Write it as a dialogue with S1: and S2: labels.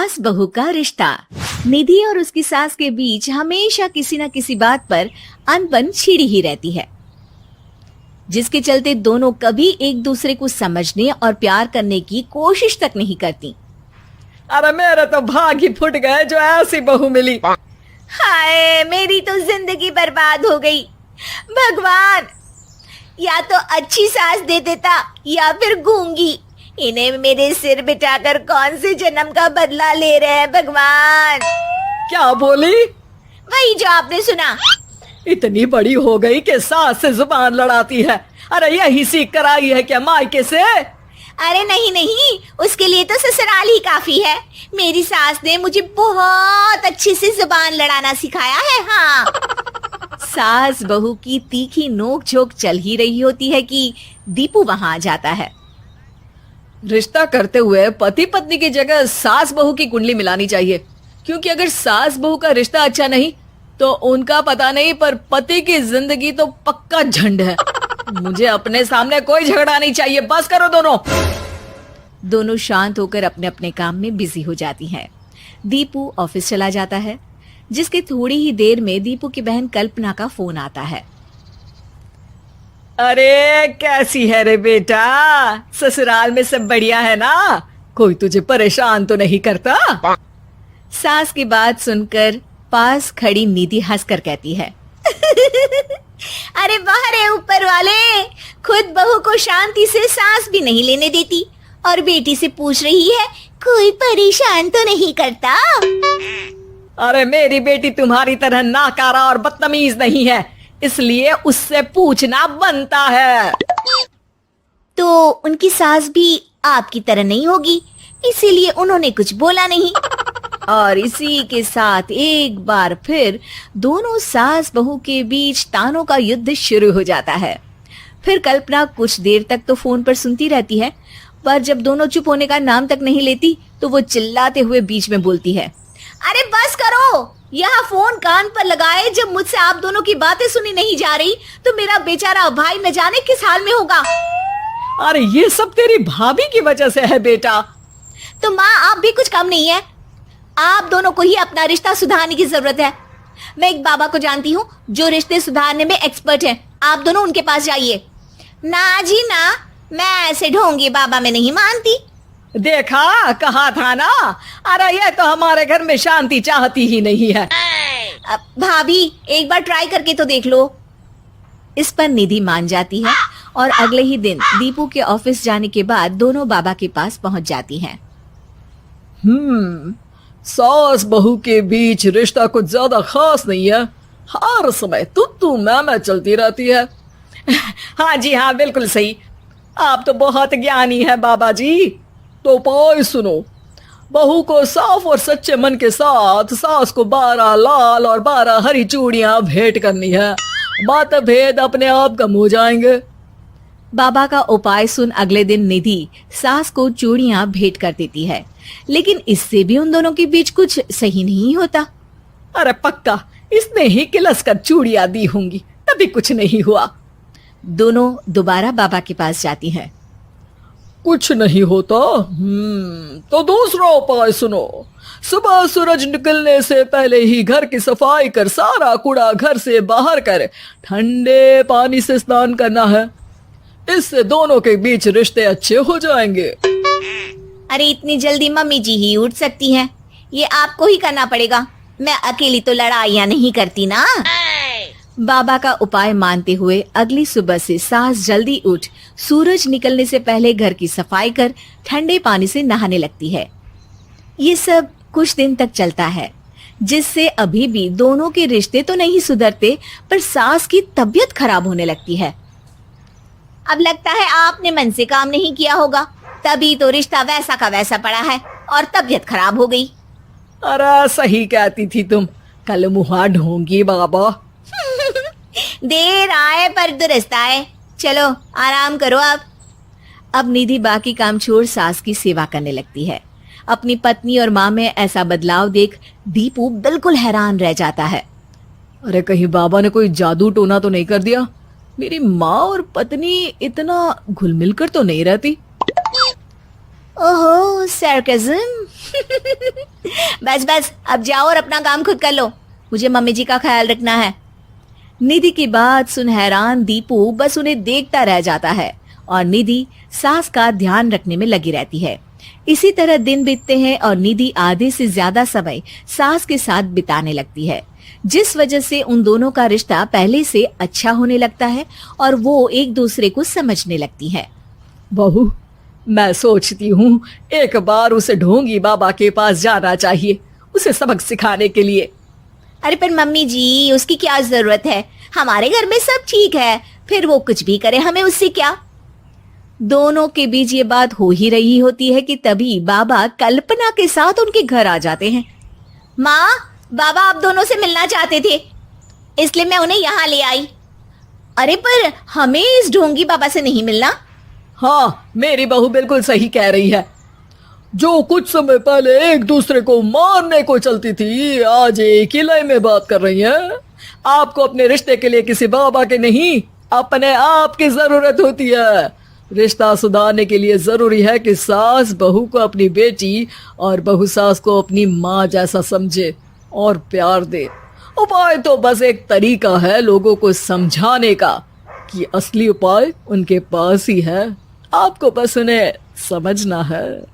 S1: सास बहू का रिश्ता। निधि और उसकी सास के बीच हमेशा किसी न किसी बात पर अनबन छिड़ी ही रहती है, जिसके चलते दोनों कभी एक दूसरे को समझने और प्यार करने की कोशिश तक नहीं करती।
S2: अरे मेरे तो भाग ही फुट गए जो ऐसी बहू मिली।
S1: हाय, मेरी तो जिंदगी बर्बाद हो गई। भगवान, या तो अच्छी सास दे देता या फिर गूंगी। इन्हें मेरे सिर बिठाकर कौन से जन्म का बदला ले रहे हैं भगवान।
S2: क्या बोली?
S1: वही जो आपने सुना।
S2: इतनी बड़ी हो गई कि सास से जुबान लड़ाती है। अरे यही सीख कर आई है क्या मायके से?
S1: अरे नहीं नहीं, उसके लिए तो ससुराल ही काफी है। मेरी सास ने मुझे बहुत अच्छे से जुबान लड़ाना सिखाया है। हाँ। सास बहू की तीखी नोक झोंक चल ही रही होती है कि दीपू वहां आ जाता है।
S2: रिश्ता करते हुए पति पत्नी की जगह सास बहू की कुंडली मिलानी चाहिए, क्योंकि अगर सास बहू का रिश्ता अच्छा नहीं तो उनका पता नहीं, पर पति की जिंदगी तो पक्का झंड है। मुझे अपने सामने कोई झगड़ा नहीं चाहिए। बस करो दोनों।
S1: दोनों शांत होकर अपने अपने काम में बिजी हो जाती हैं। दीपू ऑफिस चला जाता है, जिसके थोड़ी ही देर में दीपू की बहन कल्पना का फोन आता है।
S2: अरे कैसी है रे बेटा? ससुराल में सब बढ़िया है ना? कोई तुझे परेशान तो नहीं करता?
S1: सास की बात सुनकर पास खड़ी निधि हंसकर कहती है अरे वाह रे ऊपर वाले, खुद बहू को शांति से सांस भी नहीं लेने देती और बेटी से पूछ रही है कोई परेशान तो नहीं करता।
S2: अरे मेरी बेटी तुम्हारी तरह नाकारा और बदतमीज नहीं है, इसलिए उससे पूछना बनता है।
S1: तो उनकी सास भी आपकी तरह नहीं होगी, इसीलिए उन्होंने कुछ बोला नहीं। और इसी के साथ एक बार फिर दोनों सास बहू के बीच तानों का युद्ध शुरू हो जाता है। फिर कल्पना कुछ देर तक तो फोन पर सुनती रहती है, पर जब दोनों चुप होने का नाम तक नहीं लेती तो वो चिल्लाते हुए बीच में बोलती है, अरे बस करो, यहाँ फोन कान पर लगाए जब मुझसे आप दोनों की बातें सुनी नहीं जा रही तो मेरा बेचारा भाई न जाने किस हाल में होगा।
S2: अरे ये सब तेरी भाभी की वजह से है बेटा।
S1: तो माँ, आप भी कुछ कम नहीं है। आप दोनों को ही अपना रिश्ता सुधारने की जरूरत है। मैं एक बाबा को जानती हूँ जो रिश्ते सुधारने में एक्सपर्ट हैं। आप दोनों उनके पास जाइए। ना जी ना, मैं ऐसे ढोंगी बाबा में नहीं मानती।
S2: देखा, कहा था ना। अरे ये तो हमारे घर में शांति चाहती ही नहीं है।
S1: भाभी, एक बार ट्राई करके तो देख लो। इस पर निधि मान जाती है और अगले ही दिन दीपू के ऑफिस जाने के बाद दोनों बाबा के पास पहुंच जाती हैं।
S2: सास बहू के बीच रिश्ता कुछ ज्यादा खास नहीं है। हर समय तू मैं चलती रहती है। हाँ जी हाँ, बिल्कुल सही। आप तो बहुत ज्ञानी है बाबा जी। तो पाई सुनो, बहू को साफ और सच्चे मन के साथ सास को 12 लाल और 12 हरी चूड़ियां भेंट करनी है। बात भेद अपने आप कम हो जाएंगे।
S1: बाबा का उपाय सुन अगले दिन निधि सास को चूड़ियां भेंट कर देती है, लेकिन इससे भी उन दोनों के बीच कुछ सही नहीं होता।
S2: अरे पक्का इसने ही किलस कर चूड़ियां दी होंगी, तभी कुछ नहीं हुआ।
S1: दोनों दोबारा बाबा के पास जाती हैं।
S2: कुछ नहीं होता। तो दूसरा उपाय सुनो। सुबह सूरज निकलने से पहले ही घर की सफाई कर सारा कूड़ा घर से बाहर कर ठंडे पानी से स्नान करना है। इससे दोनों के बीच रिश्ते अच्छे हो जाएंगे।
S1: अरे इतनी जल्दी मम्मी जी ही उठ सकती हैं? ये आपको ही करना पड़ेगा। मैं अकेली तो लड़ाइयाँ नहीं करती ना। बाबा का उपाय मानते हुए अगली सुबह से सास जल्दी उठ सूरज निकलने से पहले घर की सफाई कर ठंडे पानी से नहाने लगती है। ये सब कुछ दिन तक चलता है, जिससे अभी भी दोनों के रिश्ते तो नहीं सुधरते, पर सास की तबीयत खराब होने लगती है। अब लगता है आपने मन से काम नहीं किया होगा, तभी तो रिश्ता वैसा का वैसा पड़ा है और तबीयत खराब हो गई।
S2: अरे सही कहती थी तुम, कल मुहा ढोंगी बाबा।
S1: देर आए पर दुरुस्त आए। चलो आराम करो अब निधि बाकी काम छोड़ सास की सेवा करने लगती है। अपनी पत्नी और माँ में ऐसा बदलाव देख दीपू बिल्कुल हैरान रह जाता है।
S2: अरे कहीं बाबा ने कोई जादू टोना तो नहीं कर दिया? मेरी माँ और पत्नी इतना घुल मिल कर तो नहीं रहती।
S1: ओहो, सरकज़म। बस बस, अब जाओ और अपना काम खुद कर लो, मुझे मम्मी जी का ख्याल रखना है। निधि की बात सुन हैरान दीपू बस उन्हें देखता रह जाता है और निधि सास का ध्यान रखने में लगी रहती है। इसी तरह दिन बीतते हैं और निधि आधे से ज्यादा समय सास के साथ बिताने लगती है, जिस वजह से उन दोनों का रिश्ता पहले से अच्छा होने लगता है और वो एक दूसरे को समझने लगती है।
S2: बहू, मैं सोचती हूँ एक बार उसे ढोंगी बाबा के पास जाना चाहिए, उसे सबक सिखाने के लिए।
S1: अरे पर मम्मी जी, उसकी क्या जरूरत है, हमारे घर में सब ठीक है, फिर वो कुछ भी करे, हमें उससे क्या। दोनों के बीच ये बात हो ही रही होती है कि तभी बाबा कल्पना के साथ उनके घर आ जाते हैं। माँ, बाबा आप दोनों से मिलना चाहते थे, इसलिए मैं उन्हें यहाँ ले आई। अरे पर हमें इस ढोंगी बाबा से नहीं मिलना।
S2: हाँ, मेरी बहू बिल्कुल सही कह रही है। जो कुछ समय पहले एक दूसरे को मारने को चलती थी, आज एक ही लय में बात कर रही है। आपको अपने रिश्ते के लिए किसी बाबा के नहीं, अपने आप की जरूरत होती है। रिश्ता सुधारने के लिए जरूरी है कि सास बहू को अपनी बेटी और बहू सास को अपनी माँ जैसा समझे और प्यार दे। उपाय तो बस एक तरीका है लोगों को समझाने का कि असली उपाय उनके पास ही है, आपको बस उन्हें समझना है।